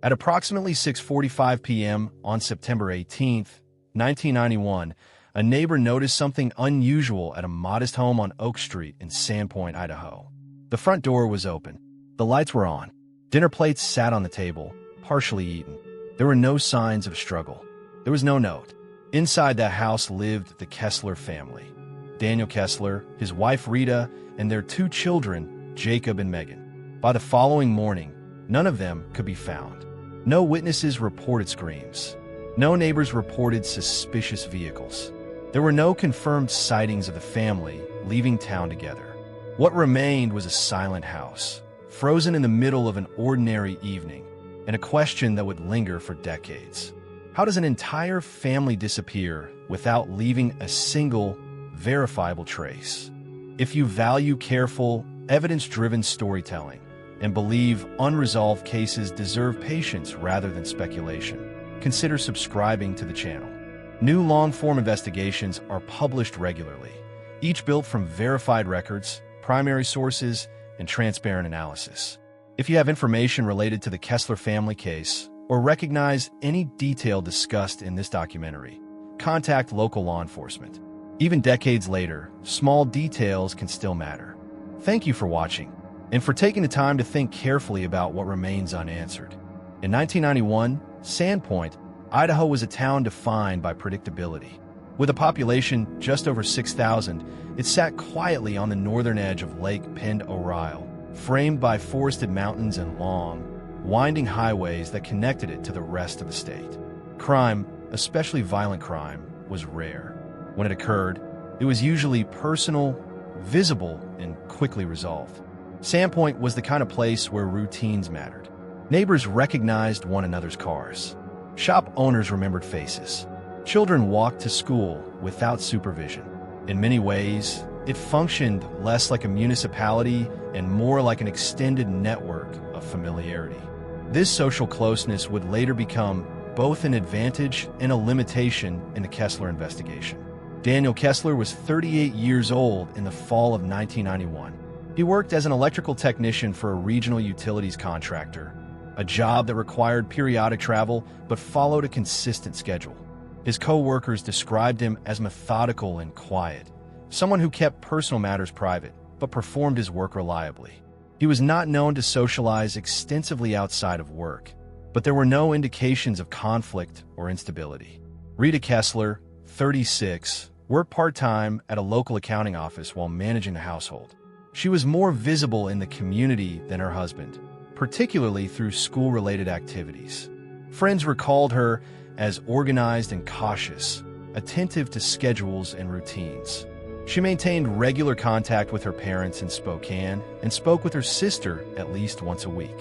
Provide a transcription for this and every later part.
At approximately 6:45 p.m. on September 18, 1991, a neighbor noticed something unusual at a modest home on Oak Street in Sandpoint, Idaho. The front door was open. The lights were on. Dinner plates sat on the table, partially eaten. There were no signs of struggle. There was no note. Inside that house lived the Kessler family. Daniel Kessler, his wife Rita, and their two children, Jacob and Megan. By the following morning, none of them could be found. No witnesses reported screams. No neighbors reported suspicious vehicles. There were no confirmed sightings of the family leaving town together. What remained was a silent house, frozen in the middle of an ordinary evening, and a question that would linger for decades. How does an entire family disappear without leaving a single, verifiable trace? If you value careful, evidence-driven storytelling and believe unresolved cases deserve patience rather than speculation, consider subscribing to the channel. New long-form investigations are published regularly, each built from verified records, primary sources, and transparent analysis. If you have information related to the Kessler family case or recognize any detail discussed in this documentary, contact local law enforcement. Even decades later, small details can still matter. Thank you for watching and for taking the time to think carefully about what remains unanswered. In 1991, Sandpoint, Idaho was a town defined by predictability. With a population just over 6,000, it sat quietly on the northern edge of Lake Pend Oreille, framed by forested mountains and long, winding highways that connected it to the rest of the state. Crime, especially violent crime, was rare. When it occurred, it was usually personal, visible, and quickly resolved. Sandpoint was the kind of place where routines mattered. Neighbors recognized one another's cars. Shop owners remembered faces. Children walked to school without supervision. In many ways, it functioned less like a municipality and more like an extended network of familiarity. This social closeness would later become both an advantage and a limitation in the Kessler investigation. Daniel Kessler was 38 years old in the fall of 1991. He worked as an electrical technician for a regional utilities contractor, a job that required periodic travel but followed a consistent schedule. His co-workers described him as methodical and quiet, someone who kept personal matters private but performed his work reliably. He was not known to socialize extensively outside of work, but there were no indications of conflict or instability. Rita Kessler, 36, worked part-time at a local accounting office while managing the household. She was more visible in the community than her husband, particularly through school-related activities. Friends recalled her as organized and cautious, attentive to schedules and routines. She maintained regular contact with her parents in Spokane and spoke with her sister at least once a week.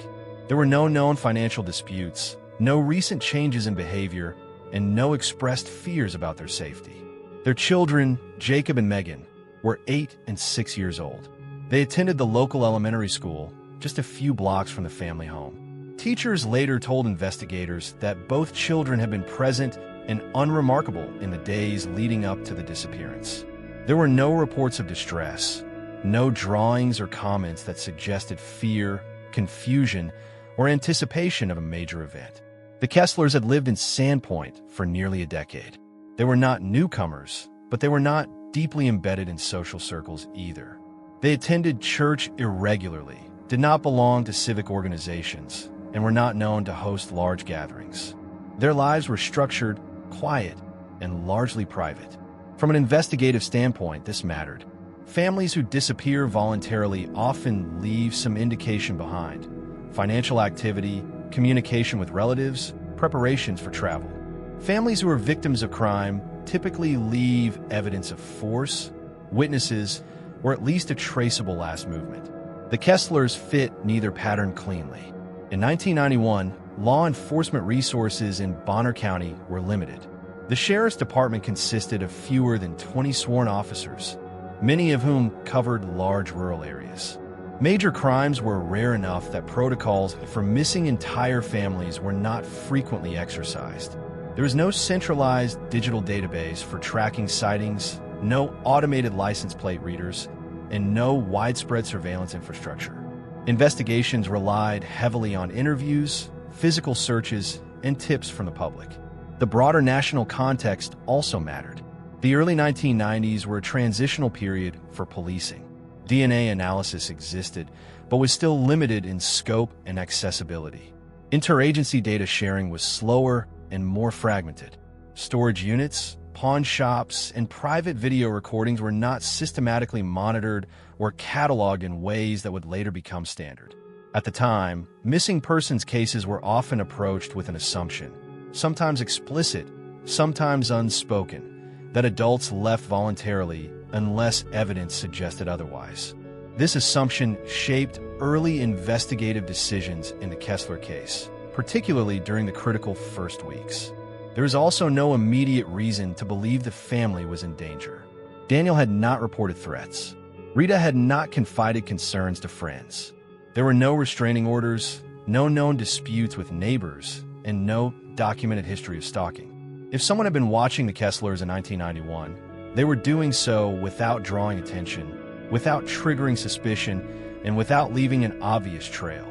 There were no known financial disputes, no recent changes in behavior, and no expressed fears about their safety. Their children, Jacob and Megan, were 8 and 6 years old. They attended the local elementary school, just a few blocks from the family home. Teachers later told investigators that both children had been present and unremarkable in the days leading up to the disappearance. There were no reports of distress, no drawings or comments that suggested fear, confusion, or anticipation of a major event. The Kesslers had lived in Sandpoint for nearly a decade. They were not newcomers, but they were not deeply embedded in social circles either. They attended church irregularly, did not belong to civic organizations, and were not known to host large gatherings. Their lives were structured, quiet, and largely private. From an investigative standpoint, this mattered. Families who disappear voluntarily often leave some indication behind: financial activity, communication with relatives, preparations for travel. Families who are victims of crime typically leave evidence of force, witnesses, or at least a traceable last movement. The Kesslers fit neither pattern cleanly. In 1991, law enforcement resources in Bonner County were limited. The sheriff's department consisted of fewer than 20 sworn officers, many of whom covered large rural areas. Major crimes were rare enough that protocols for missing entire families were not frequently exercised. There was no centralized digital database for tracking sightings, no automated license plate readers, and no widespread surveillance infrastructure. Investigations relied heavily on interviews, physical searches, and tips from the public. The broader national context also mattered. The early 1990s were a transitional period for policing. DNA analysis existed, but was still limited in scope and accessibility. Interagency data sharing was slower and more fragmented. Storage units, pawn shops, and private video recordings were not systematically monitored or cataloged in ways that would later become standard. At the time, missing persons cases were often approached with an assumption, sometimes explicit, sometimes unspoken, that adults left voluntarily unless evidence suggested otherwise. This assumption shaped early investigative decisions in the Kessler case, particularly during the critical first weeks. There was also no immediate reason to believe the family was in danger. Daniel had not reported threats. Rita had not confided concerns to friends. There were no restraining orders, no known disputes with neighbors, and no documented history of stalking. If someone had been watching the Kesslers in 1991, they were doing so without drawing attention, without triggering suspicion, and without leaving an obvious trail.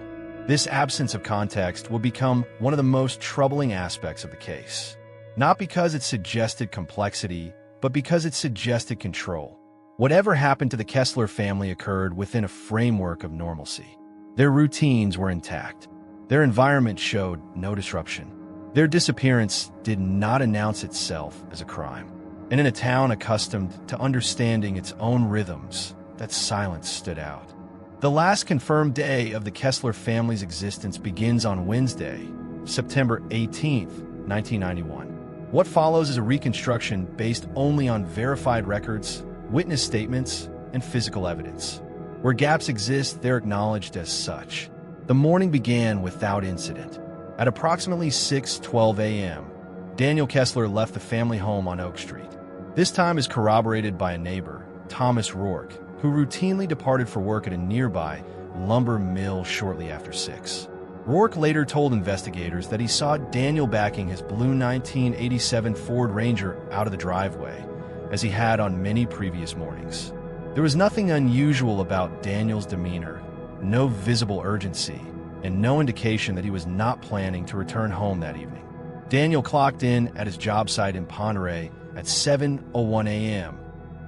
This absence of context will become one of the most troubling aspects of the case. Not because it suggested complexity, but because it suggested control. Whatever happened to the Kessler family occurred within a framework of normalcy. Their routines were intact. Their environment showed no disruption. Their disappearance did not announce itself as a crime. And in a town accustomed to understanding its own rhythms, that silence stood out. The last confirmed day of the Kessler family's existence begins on Wednesday, September 18, 1991. What follows is a reconstruction based only on verified records, witness statements, and physical evidence. Where gaps exist, they're acknowledged as such. The morning began without incident. At approximately 6:12 a.m., Daniel Kessler left the family home on Oak Street. This time is corroborated by a neighbor, Thomas Rourke, who routinely departed for work at a nearby lumber mill shortly after 6. Rourke later told investigators that he saw Daniel backing his blue 1987 Ford Ranger out of the driveway, as he had on many previous mornings. There was nothing unusual about Daniel's demeanor, no visible urgency, and no indication that he was not planning to return home that evening. Daniel clocked in at his job site in Ponderay at 7:01 a.m.,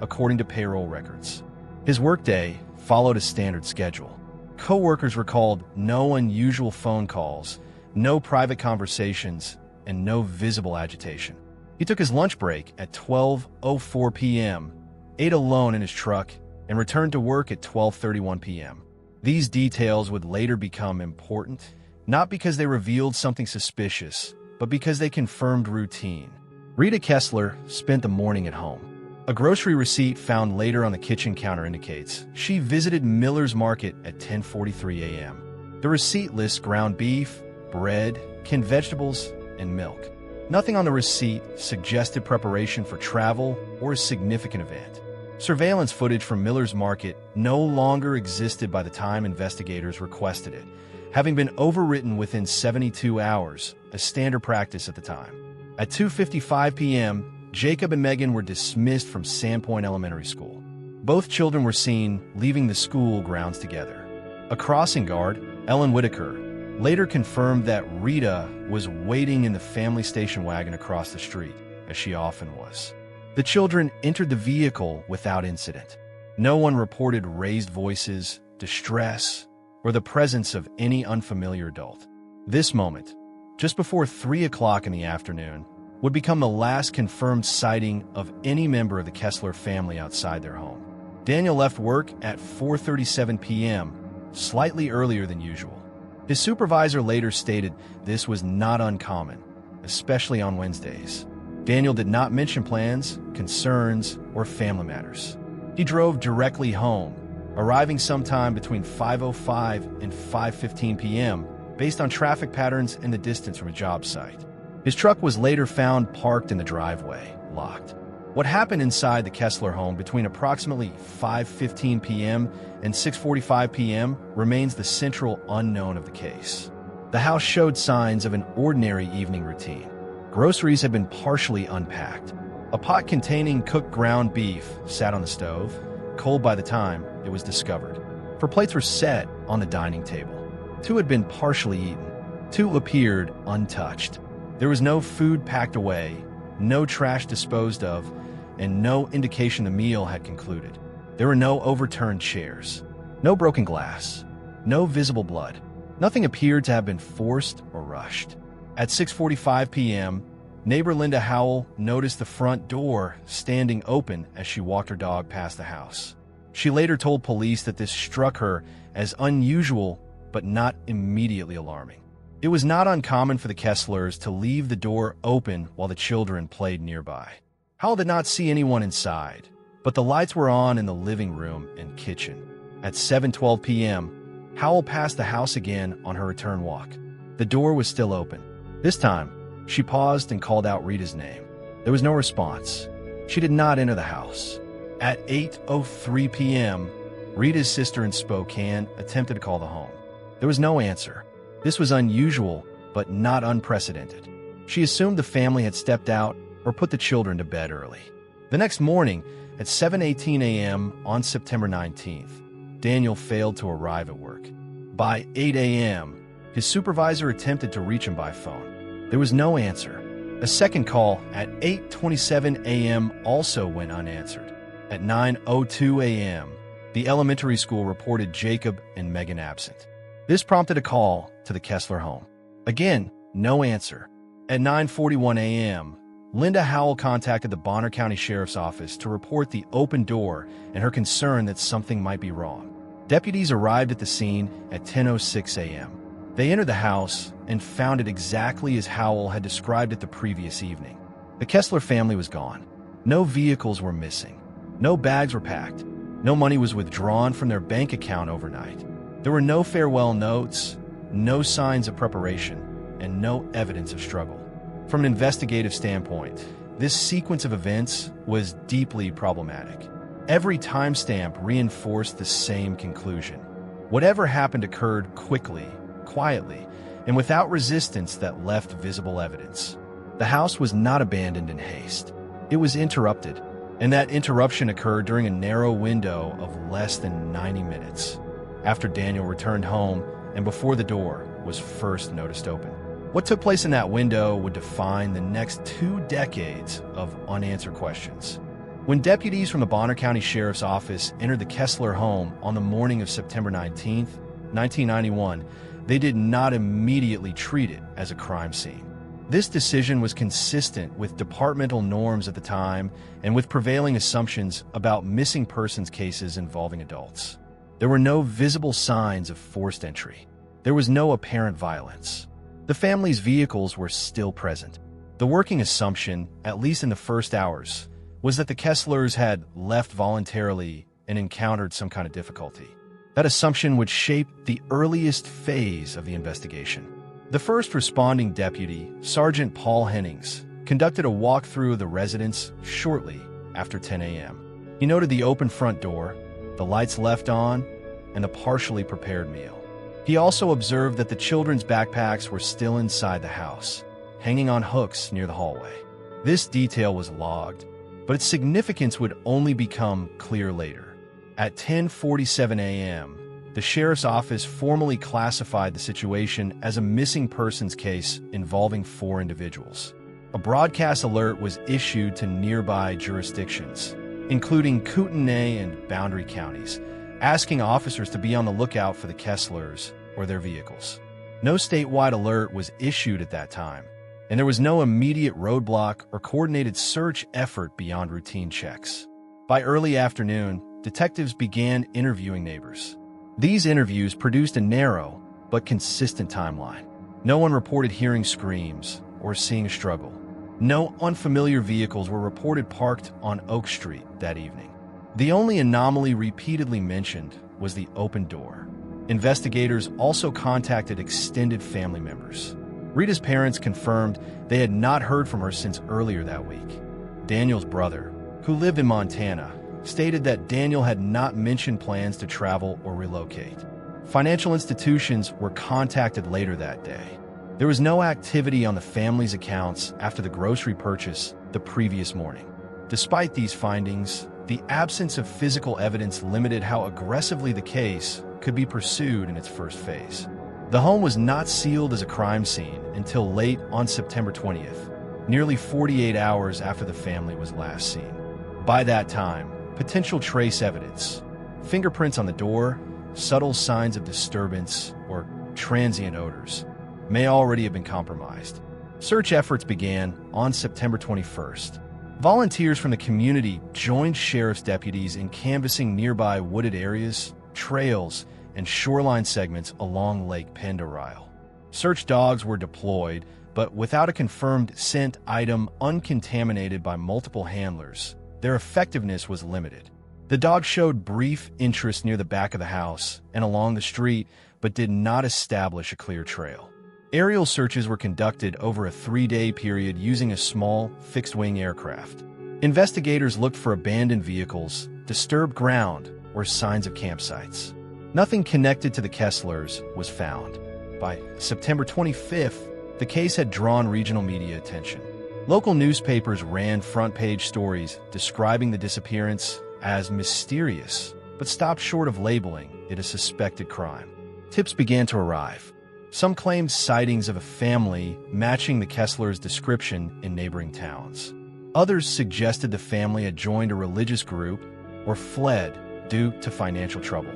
according to payroll records. His workday followed a standard schedule. Co-workers recalled no unusual phone calls, no private conversations, and no visible agitation. He took his lunch break at 12:04 p.m., ate alone in his truck, and returned to work at 12:31 p.m. These details would later become important, not because they revealed something suspicious, but because they confirmed routine. Rita Kessler spent the morning at home. A grocery receipt found later on the kitchen counter indicates she visited Miller's Market at 10:43 a.m. The receipt lists ground beef, bread, canned vegetables, and milk. Nothing on the receipt suggested preparation for travel or a significant event. Surveillance footage from Miller's Market no longer existed by the time investigators requested it, having been overwritten within 72 hours, a standard practice at the time. At 2:55 p.m., Jacob and Megan were dismissed from Sandpoint Elementary School. Both children were seen leaving the school grounds together. A crossing guard, Ellen Whitaker, later confirmed that Rita was waiting in the family station wagon across the street, as she often was. The children entered the vehicle without incident. No one reported raised voices, distress, or the presence of any unfamiliar adult. This moment, just before 3 o'clock in the afternoon, would become the last confirmed sighting of any member of the Kessler family outside their home. Daniel left work at 4:37 p.m., slightly earlier than usual. His supervisor later stated this was not uncommon, especially on Wednesdays. Daniel did not mention plans, concerns, or family matters. He drove directly home, arriving sometime between 5:05 and 5:15 p.m., based on traffic patterns and the distance from a job site. His truck was later found parked in the driveway, locked. What happened inside the Kessler home between approximately 5:15 p.m. and 6:45 p.m. remains the central unknown of the case. The house showed signs of an ordinary evening routine. Groceries had been partially unpacked. A pot containing cooked ground beef sat on the stove, cold by the time it was discovered. 4 plates were set on the dining table. 2 had been partially eaten. Two appeared untouched. There was no food packed away, no trash disposed of, and no indication the meal had concluded. There were no overturned chairs, no broken glass, no visible blood. Nothing appeared to have been forced or rushed. At 6:45 p.m., neighbor Linda Howell noticed the front door standing open as she walked her dog past the house. She later told police that this struck her as unusual but not immediately alarming. It was not uncommon for the Kesslers to leave the door open while the children played nearby. Howell did not see anyone inside, but the lights were on in the living room and kitchen. At 7:12 p.m., Howell passed the house again on her return walk. The door was still open. This time, she paused and called out Rita's name. There was no response. She did not enter the house. At 8:03 p.m., Rita's sister in Spokane attempted to call the home. There was no answer. This was unusual, but not unprecedented. She assumed the family had stepped out or put the children to bed early. The next morning, at 7:18 a.m. on September 19th, Daniel failed to arrive at work. By 8 a.m., his supervisor attempted to reach him by phone. There was no answer. A second call at 8:27 a.m. also went unanswered. At 9:02 a.m., the elementary school reported Jacob and Megan absent. This prompted a call to the Kessler home. Again, no answer. At 9:41 a.m., Linda Howell contacted the Bonner County Sheriff's Office to report the open door and her concern that something might be wrong. Deputies arrived at the scene at 10:06 a.m. They entered the house and found it exactly as Howell had described it the previous evening. The Kessler family was gone. No vehicles were missing. No bags were packed. No money was withdrawn from their bank account overnight. There were no farewell notes, no signs of preparation, and no evidence of struggle. From an investigative standpoint, this sequence of events was deeply problematic. Every timestamp reinforced the same conclusion. Whatever happened occurred quickly, quietly, and without resistance that left visible evidence. The house was not abandoned in haste. It was interrupted, and that interruption occurred during a narrow window of less than 90 minutes. After Daniel returned home and before the door was first noticed open. What took place in that window would define the next 2 decades of unanswered questions. When deputies from the Bonner County Sheriff's Office entered the Kessler home on the morning of September 19, 1991, they did not immediately treat it as a crime scene. This decision was consistent with departmental norms at the time and with prevailing assumptions about missing persons cases involving adults. There were no visible signs of forced entry. There was no apparent violence. The family's vehicles were still present. The working assumption, at least in the first hours, was that the Kesslers had left voluntarily and encountered some kind of difficulty. That assumption would shape the earliest phase of the investigation. The first responding deputy, Sergeant Paul Hennings, conducted a walkthrough of the residence shortly after 10 a.m. He noted the open front door, the lights left on, and the partially prepared meal. He also observed that the children's backpacks were still inside the house, hanging on hooks near the hallway. This detail was logged, but its significance would only become clear later. At 10:47 a.m., the sheriff's office formally classified the situation as a missing persons case involving 4 individuals. A broadcast alert was issued to nearby jurisdictions, including Kootenai and Boundary counties, asking officers to be on the lookout for the Kesslers or their vehicles. No statewide alert was issued at that time, and there was no immediate roadblock or coordinated search effort beyond routine checks. By early afternoon, detectives began interviewing neighbors. These interviews produced a narrow but consistent timeline. No one reported hearing screams or seeing a struggle. No unfamiliar vehicles were reported parked on Oak Street that evening. The only anomaly repeatedly mentioned was the open door. Investigators also contacted extended family members. Rita's parents confirmed they had not heard from her since earlier that week. Daniel's brother, who lived in Montana, stated that Daniel had not mentioned plans to travel or relocate. Financial institutions were contacted later that day. There was no activity on the family's accounts after the grocery purchase the previous morning. Despite these findings, the absence of physical evidence limited how aggressively the case could be pursued in its first phase. The home was not sealed as a crime scene until late on September 20th, nearly 48 hours after the family was last seen. By that time, potential trace evidence, fingerprints on the door, subtle signs of disturbance, or transient odors, may already have been compromised. Search efforts began on September 21st. Volunteers from the community joined sheriff's deputies in canvassing nearby wooded areas, trails, and shoreline segments along Lake Pendarile. Search dogs were deployed, but without a confirmed scent item uncontaminated by multiple handlers, their effectiveness was limited. The dogs showed brief interest near the back of the house and along the street, but did not establish a clear trail. Aerial searches were conducted over a 3-day period using a small, fixed-wing aircraft. Investigators looked for abandoned vehicles, disturbed ground, or signs of campsites. Nothing connected to the Kesslers was found. By September 25th, the case had drawn regional media attention. Local newspapers ran front-page stories describing the disappearance as mysterious, but stopped short of labeling it a suspected crime. Tips began to arrive. Some claimed sightings of a family matching the Kesslers' description in neighboring towns. Others suggested the family had joined a religious group or fled due to financial trouble.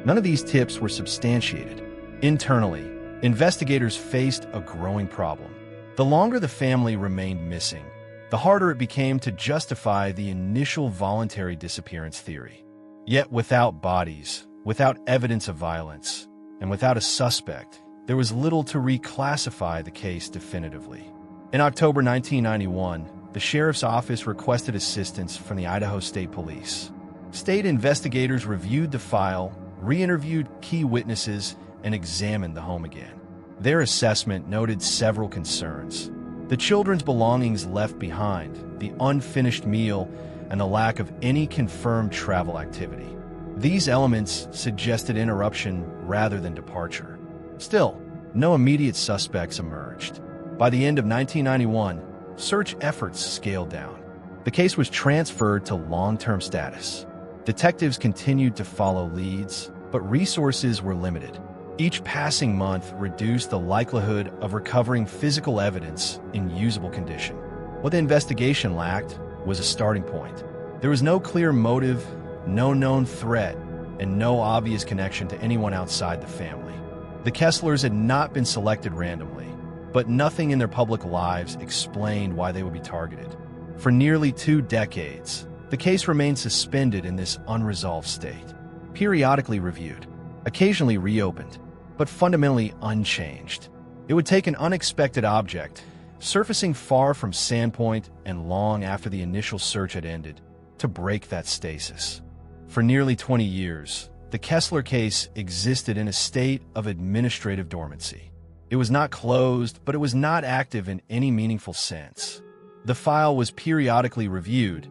None of these tips were substantiated. Internally, investigators faced a growing problem. The longer the family remained missing, the harder it became to justify the initial voluntary disappearance theory. Yet without bodies, without evidence of violence, and without a suspect, there was little to reclassify the case definitively. In October 1991, the sheriff's office requested assistance from the Idaho State Police. State investigators reviewed the file, re-interviewed key witnesses, and examined the home again. Their assessment noted several concerns: the children's belongings left behind, the unfinished meal, and the lack of any confirmed travel activity. These elements suggested interruption rather than departure. Still, no immediate suspects emerged. By the end of 1991, search efforts scaled down. The case was transferred to long-term status. Detectives continued to follow leads, but resources were limited. Each passing month reduced the likelihood of recovering physical evidence in usable condition. What the investigation lacked was a starting point. There was no clear motive, no known threat, and no obvious connection to anyone outside the family. The Kesslers had not been selected randomly, but nothing in their public lives explained why they would be targeted. For nearly 2 decades, the case remained suspended in this unresolved state, periodically reviewed, occasionally reopened, but fundamentally unchanged. It would take an unexpected object, surfacing far from Sandpoint and long after the initial search had ended, to break that stasis. For nearly 20 years, the Kessler case existed in a state of administrative dormancy. It was not closed, but it was not active in any meaningful sense. The file was periodically reviewed,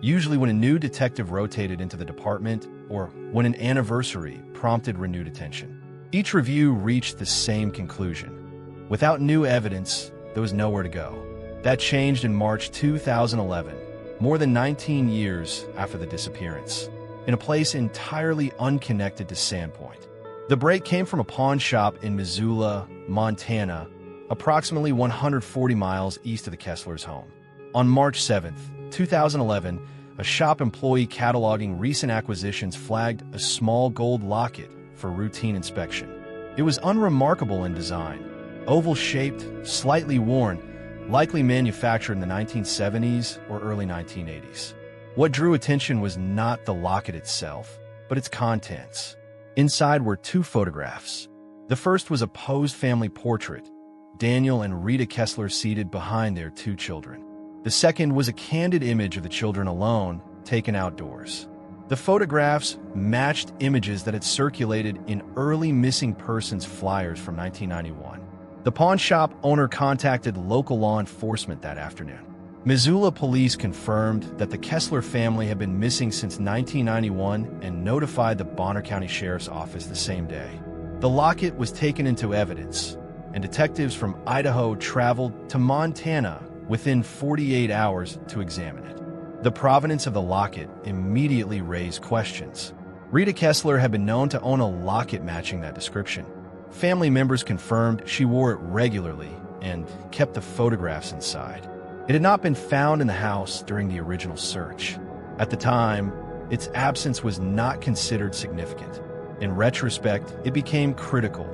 usually when a new detective rotated into the department or when an anniversary prompted renewed attention. Each review reached the same conclusion. Without new evidence, there was nowhere to go. That changed in March 2011, more than 19 years after the disappearance, in a place entirely unconnected to Sandpoint. The break came from a pawn shop in Missoula, Montana, approximately 140 miles east of the Kesslers' home. On March 7, 2011, a shop employee cataloging recent acquisitions flagged a small gold locket for routine inspection. It was unremarkable in design, oval-shaped, slightly worn, likely manufactured in the 1970s or early 1980s. What drew attention was not the locket itself, but its contents. Inside were 2 photographs. The first was a posed family portrait, Daniel and Rita Kessler seated behind their 2 children. The second was a candid image of the children alone, taken outdoors. The photographs matched images that had circulated in early missing persons flyers from 1991. The pawn shop owner contacted local law enforcement that afternoon. Missoula police confirmed that the Kessler family had been missing since 1991 and notified the Bonner County Sheriff's Office the same day. The locket was taken into evidence, and detectives from Idaho traveled to Montana within 48 hours to examine it. The provenance of the locket immediately raised questions. Rita Kessler had been known to own a locket matching that description. Family members confirmed she wore it regularly and kept the photographs inside. It had not been found in the house during the original search. At the time, its absence was not considered significant. In retrospect, it became critical.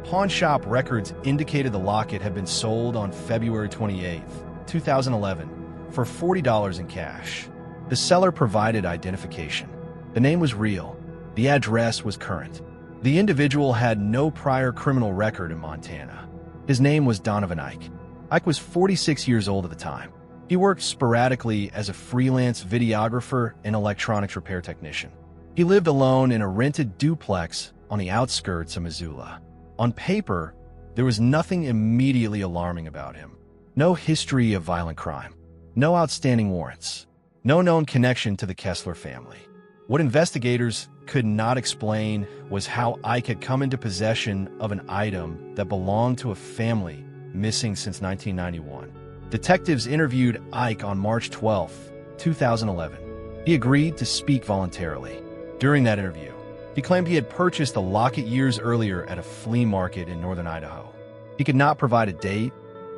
Pawn shop records indicated the locket had been sold on February 28, 2011, for $40 in cash. The seller provided identification. The name was real. The address was current. The individual had no prior criminal record in Montana. His name was Donovan Ike. Ike was 46 years old at the time. He worked sporadically as a freelance videographer and electronics repair technician. He lived alone in a rented duplex on the outskirts of Missoula. On paper, there was nothing immediately alarming about him. No history of violent crime. No outstanding warrants. No known connection to the Kessler family. What investigators could not explain was how Ike had come into possession of an item that belonged to a family missing since 1991. Detectives interviewed Ike on March 12, 2011. He agreed to speak voluntarily. During that interview, he claimed he had purchased the locket years earlier at a flea market in northern Idaho. He could not provide a date,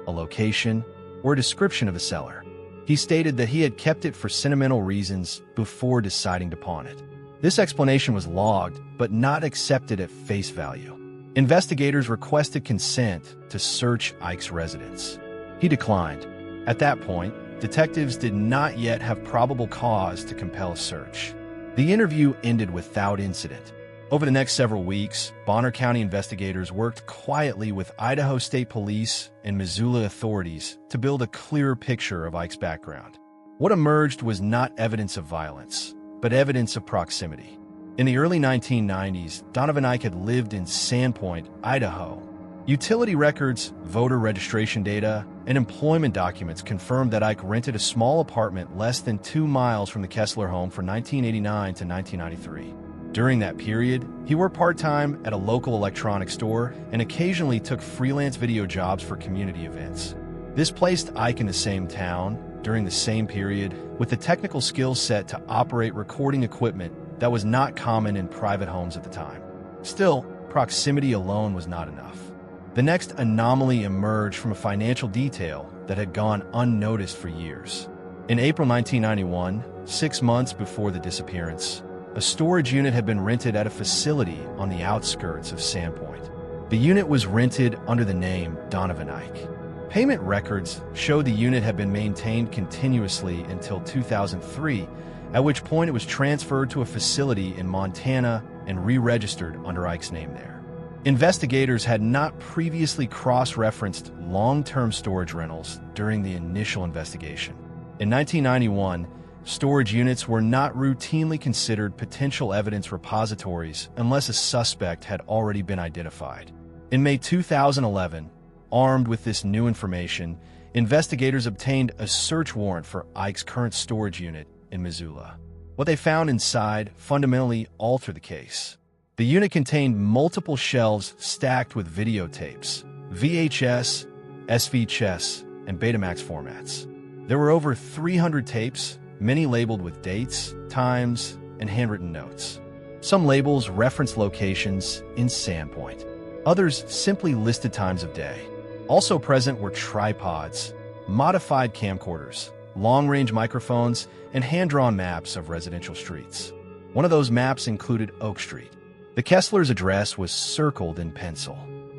a location, or a description of the seller. He stated that he had kept it for sentimental reasons before deciding to pawn it. This explanation was logged, but not accepted at face value. Investigators requested consent to search Ike's residence. He declined. At that point, detectives did not yet have probable cause to compel a search. The interview ended without incident. Over the next several weeks, Bonner County investigators worked quietly with Idaho State Police and Missoula authorities to build a clearer picture of Ike's background. What emerged was not evidence of violence, but evidence of proximity. In the early 1990s, Donovan Ike had lived in Sandpoint, Idaho. Utility records, voter registration data, and employment documents confirmed that Ike rented a small apartment less than 2 miles from the Kessler home from 1989 to 1993. During that period, he worked part-time at a local electronics store and occasionally took freelance video jobs for community events. This placed Ike in the same town, during the same period, with the technical skill set to operate recording equipment that was not common in private homes at the time. Still, proximity alone was not enough. The next anomaly emerged from a financial detail that had gone unnoticed for years. In April 1991, 6 months before the disappearance, a storage unit had been rented at a facility on the outskirts of Sandpoint. The unit was rented under the name Donovan Ike. Payment records showed the unit had been maintained continuously until 2003, at which point it was transferred to a facility in Montana and re-registered under Ike's name there. Investigators had not previously cross-referenced long-term storage rentals during the initial investigation. In 1991, storage units were not routinely considered potential evidence repositories unless a suspect had already been identified. In May 2011, armed with this new information, investigators obtained a search warrant for Ike's current storage unit in Missoula. What they found inside fundamentally altered the case. The unit contained multiple shelves stacked with videotapes, VHS, SVHS, and Betamax formats. There were over 300 tapes, many labeled with dates, times, and handwritten notes. Some labels referenced locations in Sandpoint. Others simply listed times of day. Also present were tripods, modified camcorders, long-range microphones, and hand-drawn maps of residential streets. One of those maps included Oak Street. The Kessler's address was circled in pencil.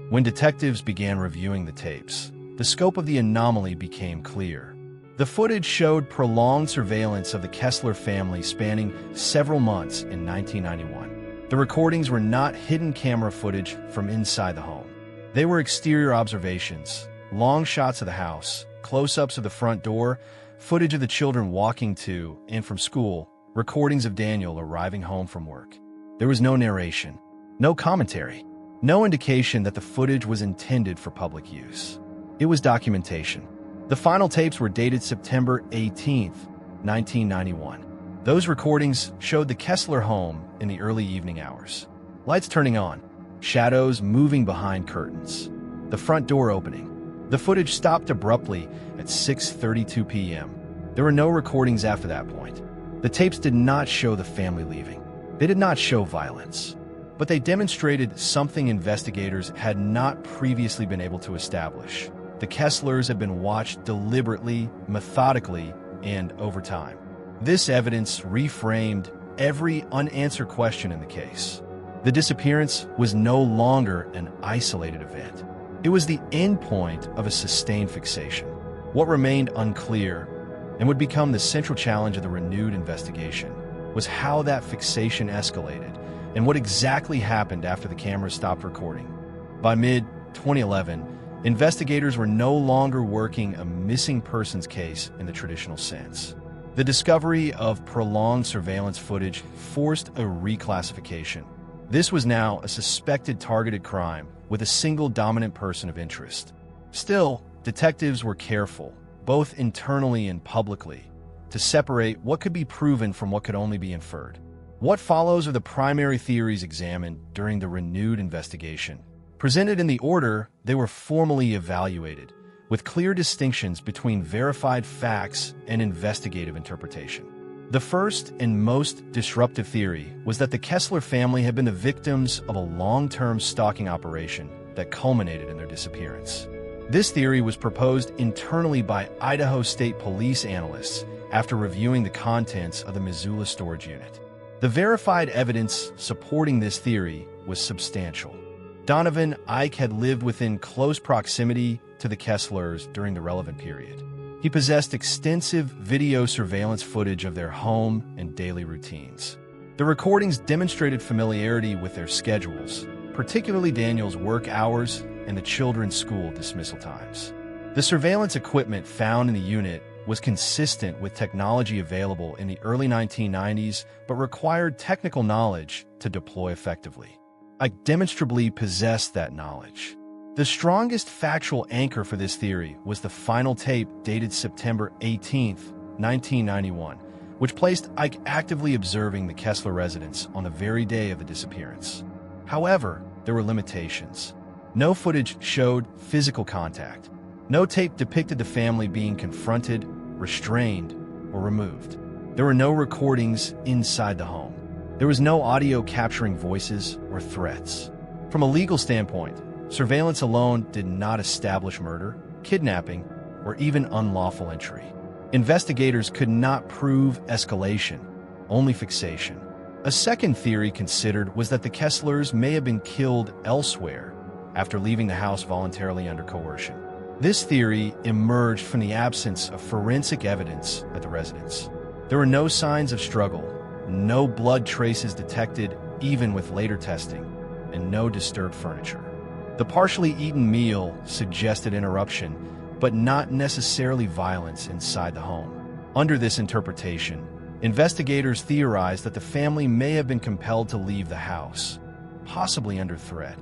When detectives began reviewing the tapes, the scope of the anomaly became clear. The footage showed prolonged surveillance of the Kessler family spanning several months in 1991. The recordings were not hidden camera footage from inside the home. They were exterior observations, long shots of the house, close-ups of the front door, footage of the children walking to and from school, recordings of Daniel arriving home from work. There was no narration, no commentary, no indication that the footage was intended for public use. It was documentation. The final tapes were dated September 18, 1991. Those recordings showed the Kessler home in the early evening hours. Lights turning on, shadows moving behind curtains, the front door opening. The footage stopped abruptly at 6:32 p.m. There were no recordings after that point. The tapes did not show the family leaving. They did not show violence. but they demonstrated something investigators had not previously been able to establish. The Kesslers had been watched deliberately, methodically, and over time. This evidence reframed every unanswered question in the case. The disappearance was no longer an isolated event. It was the endpoint of a sustained fixation. What remained unclear, and would become the central challenge of the renewed investigation, was how that fixation escalated and what exactly happened after the cameras stopped recording. By mid-2011, investigators were no longer working a missing persons case in the traditional sense. The discovery of prolonged surveillance footage forced a reclassification. This was now a suspected targeted crime with a single dominant person of interest. Still, detectives were careful, both internally and publicly, to separate what could be proven from what could only be inferred. What follows are the primary theories examined during the renewed investigation. Presented in the order they were formally evaluated, with clear distinctions between verified facts and investigative interpretation. The first and most disruptive theory was that the Kessler family had been the victims of a long-term stalking operation that culminated in their disappearance. This theory was proposed internally by Idaho State Police analysts after reviewing the contents of the Missoula storage unit. The verified evidence supporting this theory was substantial. Donovan Ike had lived within close proximity to the Kesslers during the relevant period. He possessed extensive video surveillance footage of their home and daily routines. The recordings demonstrated familiarity with their schedules, particularly Daniel's work hours and the children's school dismissal times. The surveillance equipment found in the unit was consistent with technology available in the early 1990s, but required technical knowledge to deploy effectively. Ike demonstrably possessed that knowledge. The strongest factual anchor for this theory was the final tape dated September 18, 1991, which placed Ike actively observing the Kessler residence on the very day of the disappearance. However, there were limitations. No footage showed physical contact. No tape depicted the family being confronted, restrained, or removed. There were no recordings inside the home. There was no audio capturing voices or threats. From a legal standpoint, surveillance alone did not establish murder, kidnapping, or even unlawful entry. Investigators could not prove escalation, only fixation. A second theory considered was that the Kesslers may have been killed elsewhere after leaving the house voluntarily under coercion. This theory emerged from the absence of forensic evidence at the residence. There were no signs of struggle, no blood traces detected even with later testing, and no disturbed furniture. The partially eaten meal suggested interruption, but not necessarily violence inside the home. Under this interpretation, investigators theorized that the family may have been compelled to leave the house, possibly under threat,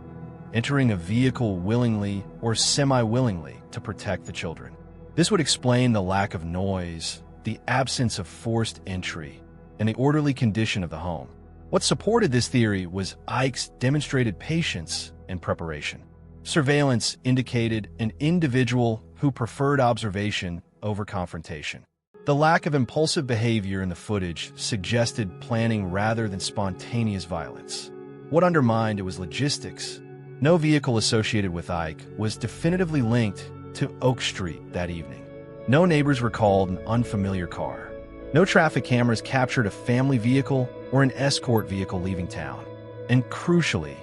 entering a vehicle willingly or semi-willingly to protect the children. This would explain the lack of noise, the absence of forced entry, and the orderly condition of the home. What supported this theory was Ike's demonstrated patience and preparation. Surveillance indicated an individual who preferred observation over confrontation. The lack of impulsive behavior in the footage suggested planning rather than spontaneous violence. What undermined it was logistics. No vehicle associated with Ike was definitively linked to Oak Street that evening. No neighbors recalled an unfamiliar car. No traffic cameras captured a family vehicle or an escort vehicle leaving town. And crucially,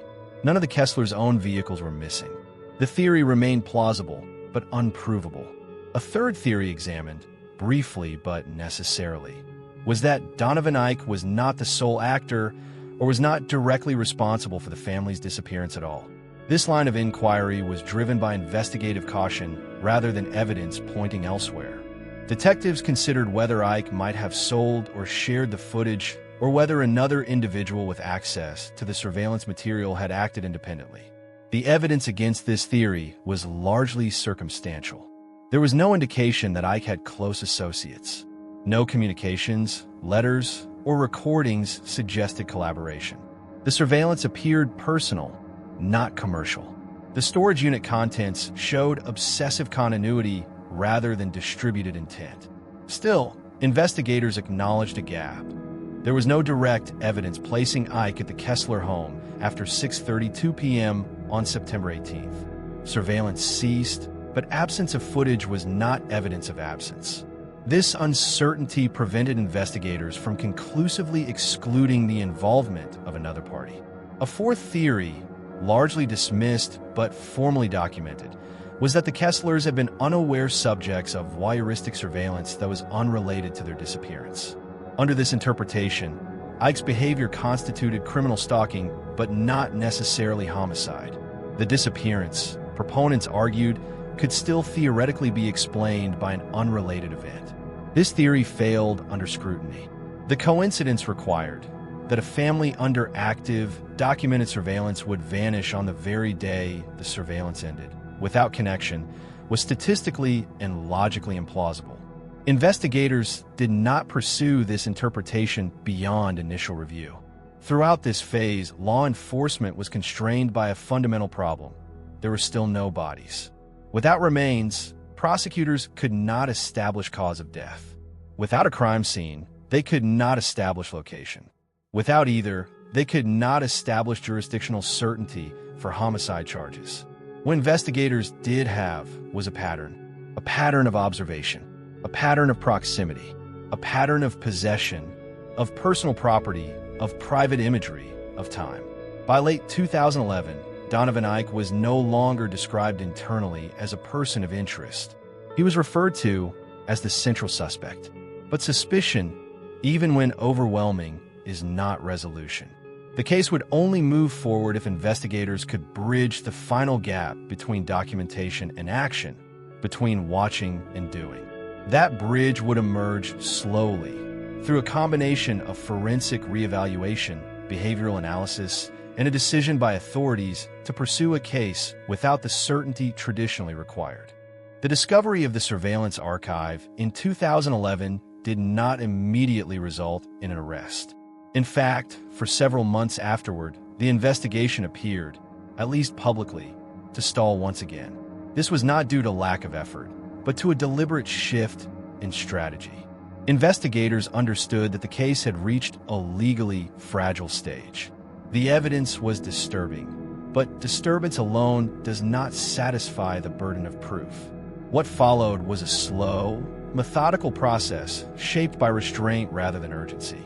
none of the Kesslers' own vehicles were missing. The theory remained plausible, but unprovable. A third theory examined, briefly but necessarily, was that Donovan Ike was not the sole actor or was not directly responsible for the family's disappearance at all. This line of inquiry was driven by investigative caution rather than evidence pointing elsewhere. Detectives considered whether Ike might have sold or shared the footage, or whether another individual with access to the surveillance material had acted independently. The evidence against this theory was largely circumstantial. There was no indication that Ike had close associates. No communications, letters, or recordings suggested collaboration. The surveillance appeared personal, not commercial. The storage unit contents showed obsessive continuity rather than distributed intent. Still, investigators acknowledged a gap. There was no direct evidence placing Ike at the Kessler home after 6:32 p.m. on September 18th. Surveillance ceased, but absence of footage was not evidence of absence. This uncertainty prevented investigators from conclusively excluding the involvement of another party. A fourth theory, largely dismissed but formally documented, was that the Kesslers had been unaware subjects of voyeuristic surveillance that was unrelated to their disappearance. Under this interpretation, Ike's behavior constituted criminal stalking, but not necessarily homicide. The disappearance, proponents argued, could still theoretically be explained by an unrelated event. This theory failed under scrutiny. The coincidence required that a family under active, documented surveillance would vanish on the very day the surveillance ended, without connection, was statistically and logically implausible. Investigators did not pursue this interpretation beyond initial review. Throughout this phase, law enforcement was constrained by a fundamental problem. There were still no bodies. Without remains, prosecutors could not establish cause of death. Without a crime scene, they could not establish location. Without either, they could not establish jurisdictional certainty for homicide charges. What investigators did have was a pattern of observation, a pattern of proximity, a pattern of possession, of personal property, of private imagery, of time. By late 2011, Donovan Ike was no longer described internally as a person of interest. He was referred to as the central suspect. But suspicion, even when overwhelming, is not resolution. The case would only move forward if investigators could bridge the final gap between documentation and action, between watching and doing. That bridge would emerge slowly, through a combination of forensic reevaluation, behavioral analysis, and a decision by authorities to pursue a case without the certainty traditionally required. The discovery of the surveillance archive in 2011 did not immediately result in an arrest. In fact, for several months afterward, the investigation appeared, at least publicly, to stall once again. This was not due to lack of effort, but to a deliberate shift in strategy. Investigators understood that the case had reached a legally fragile stage. The evidence was disturbing, but disturbance alone does not satisfy the burden of proof. What followed was a slow, methodical process shaped by restraint rather than urgency.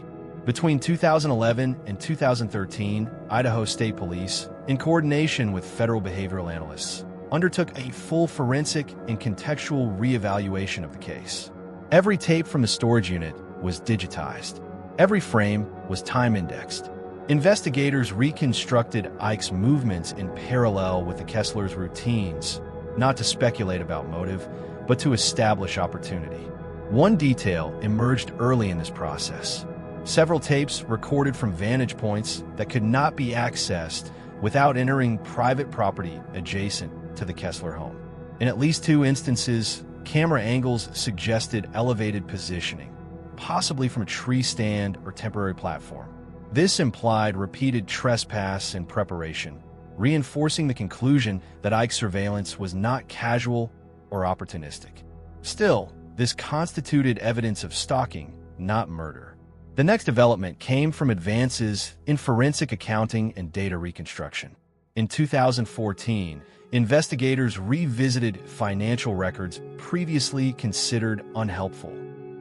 Between 2011 and 2013, Idaho State Police, in coordination with federal behavioral analysts, undertook a full forensic and contextual reevaluation of the case. Every tape from the storage unit was digitized. Every frame was time-indexed. Investigators reconstructed Ike's movements in parallel with the Kesslers' routines, not to speculate about motive, but to establish opportunity. One detail emerged early in this process. Several tapes recorded from vantage points that could not be accessed without entering private property adjacent to the Kessler home. In at least 2 instances, camera angles suggested elevated positioning, possibly from a tree stand or temporary platform. This implied repeated trespass and preparation, reinforcing the conclusion that Ike's surveillance was not casual or opportunistic. Still, this constituted evidence of stalking, not murder. The next development came from advances in forensic accounting and data reconstruction. In 2014, investigators revisited financial records previously considered unhelpful.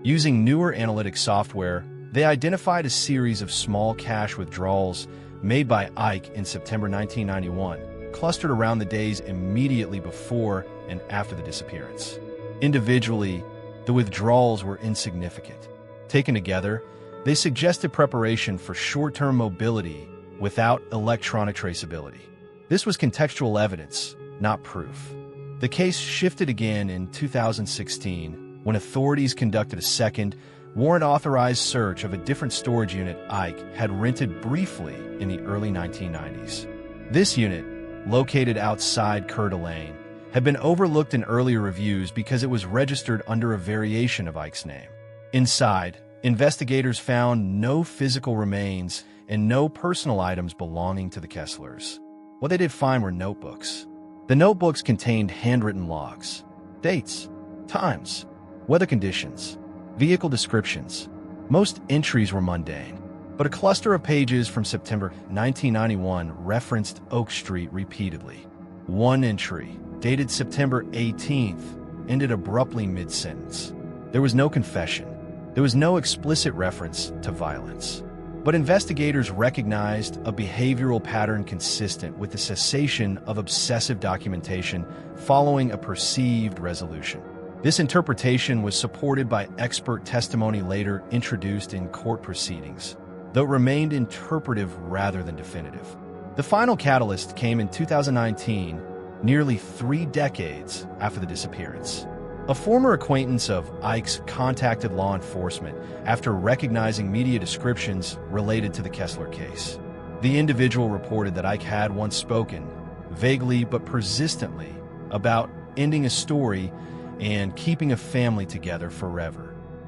Using newer analytic software, they identified a series of small cash withdrawals made by Ike in September 1991, clustered around the days immediately before and after the disappearance. Individually, the withdrawals were insignificant. Taken together, they suggested preparation for short-term mobility without electronic traceability. This was contextual evidence, not proof. The case shifted again in 2016 when authorities conducted a second, warrant-authorized search of a different storage unit Ike had rented briefly in the early 1990s. This unit, located outside Coeur d'Alene, had been overlooked in earlier reviews because it was registered under a variation of Ike's name. Inside, investigators found no physical remains and no personal items belonging to the Kesslers. What they did find were notebooks. The notebooks contained handwritten logs, dates, times, weather conditions, vehicle descriptions. Most entries were mundane. But a cluster of pages from September 1991 referenced Oak Street repeatedly. One entry, dated September 18th, ended abruptly mid-sentence. There was no confession. There was no explicit reference to violence. But investigators recognized a behavioral pattern consistent with the cessation of obsessive documentation following a perceived resolution. This interpretation was supported by expert testimony later introduced in court proceedings, though it remained interpretive rather than definitive. The final catalyst came in 2019, nearly 3 decades after the disappearance. A former acquaintance of Ike's contacted law enforcement after recognizing media descriptions related to the Kessler case. The individual reported that Ike had once spoken, vaguely but persistently, about ending a story and keeping a family together forever.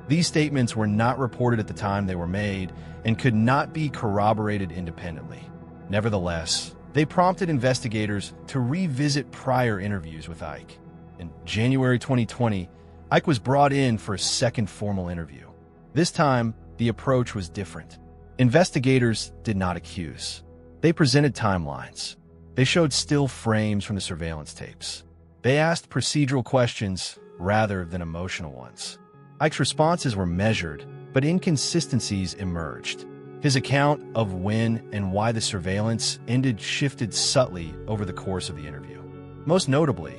These statements were not reported at the time they were made and could not be corroborated independently. Nevertheless, they prompted investigators to revisit prior interviews with Ike. In January 2020, Ike was brought in for a second formal interview. This time, the approach was different. Investigators did not accuse. They presented timelines. They showed still frames from the surveillance tapes. They asked procedural questions rather than emotional ones. Ike's responses were measured, but inconsistencies emerged. His account of when and why the surveillance ended shifted subtly over the course of the interview. Most notably,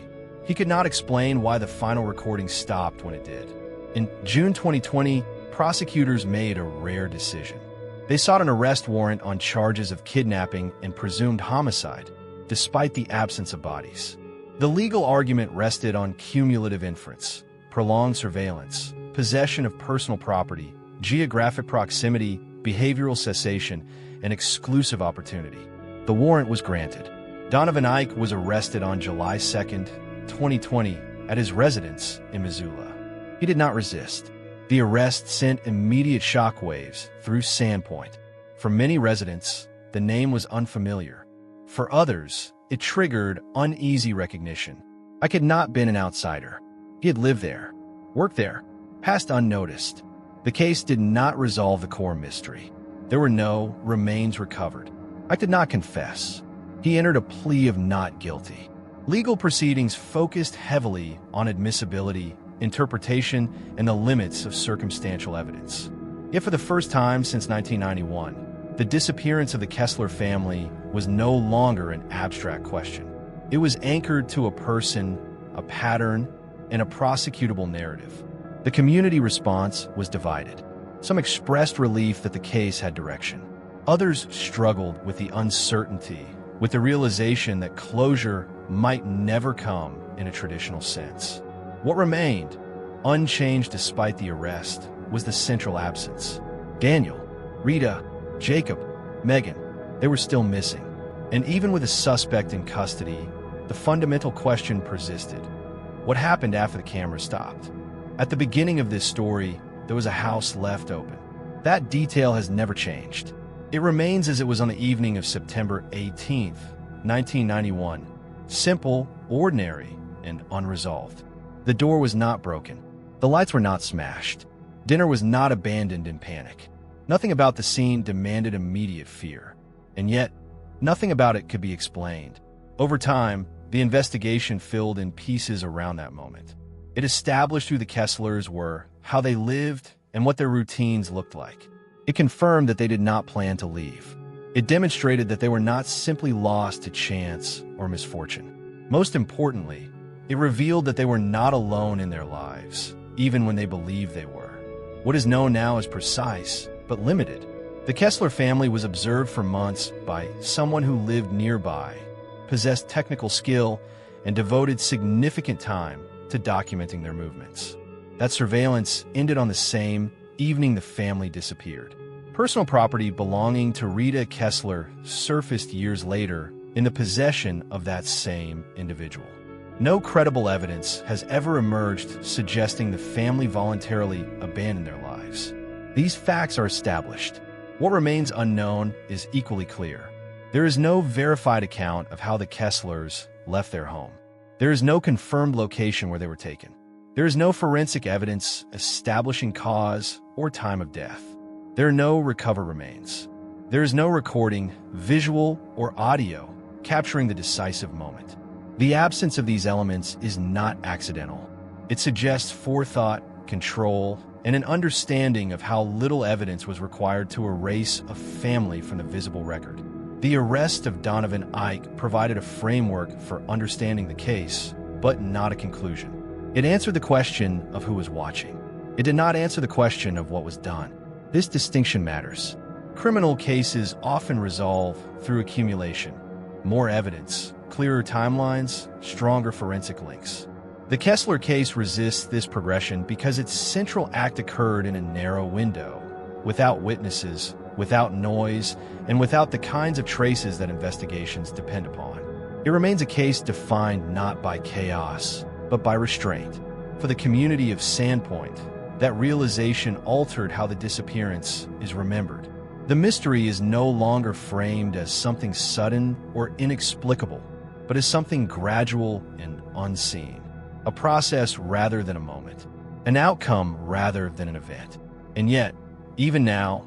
he could not explain why the final recording stopped when it did. In June 2020, prosecutors made a rare decision. They sought an arrest warrant on charges of kidnapping and presumed homicide, despite the absence of bodies. The legal argument rested on cumulative inference, prolonged surveillance, possession of personal property, geographic proximity, behavioral cessation, and exclusive opportunity. The warrant was granted. Donovan Ike was arrested on July 2, 2020, at his residence in Missoula. He did not resist. The arrest sent immediate shockwaves through Sandpoint. For many residents, the name was unfamiliar. For others, it triggered uneasy recognition. Ike had not been an outsider. He had lived there, worked there, passed unnoticed. The case did not resolve the core mystery. There were no remains recovered. Ike did not confess. He entered a plea of not guilty. Legal proceedings focused heavily on admissibility, interpretation, and the limits of circumstantial evidence. Yet for the first time since 1991, the disappearance of the Kessler family was no longer an abstract question. It was anchored to a person, a pattern, and a prosecutable narrative. The community response was divided. Some expressed relief that the case had direction. Others struggled with the uncertainty, with the realization that closure might never come in a traditional sense. What remained, unchanged despite the arrest, was the central absence. Daniel, Rita, Jacob, Megan, they were still missing. And even with a suspect in custody, the fundamental question persisted. What happened after the camera stopped? At the beginning of this story, there was a house left open. That detail has never changed. It remains as it was on the evening of September 18th, 1991. Simple, ordinary, and unresolved. The door was not broken. The lights were not smashed. Dinner was not abandoned in panic. Nothing about the scene demanded immediate fear. And yet, nothing about it could be explained. Over time, the investigation filled in pieces around that moment. It established who the Kesslers were, how they lived, and what their routines looked like. It confirmed that they did not plan to leave. It demonstrated that they were not simply lost to chance or misfortune. Most importantly, it revealed that they were not alone in their lives, even when they believed they were. What is known now is precise, but limited. The Kessler family was observed for months by someone who lived nearby, possessed technical skill, and devoted significant time to documenting their movements. That surveillance ended on the same evening the family disappeared. Personal property belonging to Rita Kessler surfaced years later in the possession of that same individual. No credible evidence has ever emerged suggesting the family voluntarily abandoned their lives. These facts are established. What remains unknown is equally clear. There is no verified account of how the Kesslers left their home. There is no confirmed location where they were taken. There is no forensic evidence establishing cause or time of death. There are no recovered remains. There is no recording, visual or audio, capturing the decisive moment. The absence of these elements is not accidental. It suggests forethought, control, and an understanding of how little evidence was required to erase a family from the visible record. The arrest of Donovan Ike provided a framework for understanding the case, but not a conclusion. It answered the question of who was watching. It did not answer the question of what was done. This distinction matters. Criminal cases often resolve through accumulation. More evidence, clearer timelines, stronger forensic links. The Kessler case resists this progression because its central act occurred in a narrow window, without witnesses, without noise, and without the kinds of traces that investigations depend upon. It remains a case defined not by chaos, but by restraint. For the community of Sandpoint, that realization altered how the disappearance is remembered. The mystery is no longer framed as something sudden or inexplicable, but as something gradual and unseen. A process rather than a moment. An outcome rather than an event. And yet, even now,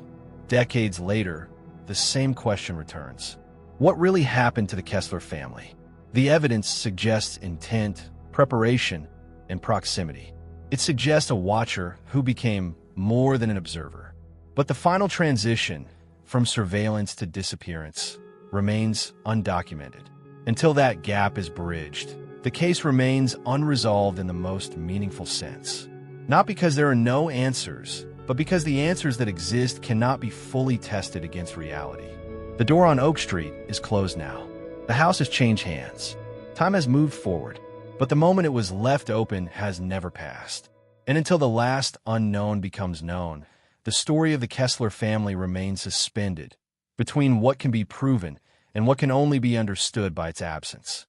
decades later, the same question returns. What really happened to the Kessler family? The evidence suggests intent, preparation, and proximity. It suggests a watcher who became more than an observer. But the final transition from surveillance to disappearance remains undocumented. Until that gap is bridged, the case remains unresolved in the most meaningful sense. Not because there are no answers, but because the answers that exist cannot be fully tested against reality. The door on Oak Street is closed now. The house has changed hands. Time has moved forward, but the moment it was left open has never passed. And until the last unknown becomes known, the story of the Kessler family remains suspended between what can be proven and what can only be understood by its absence.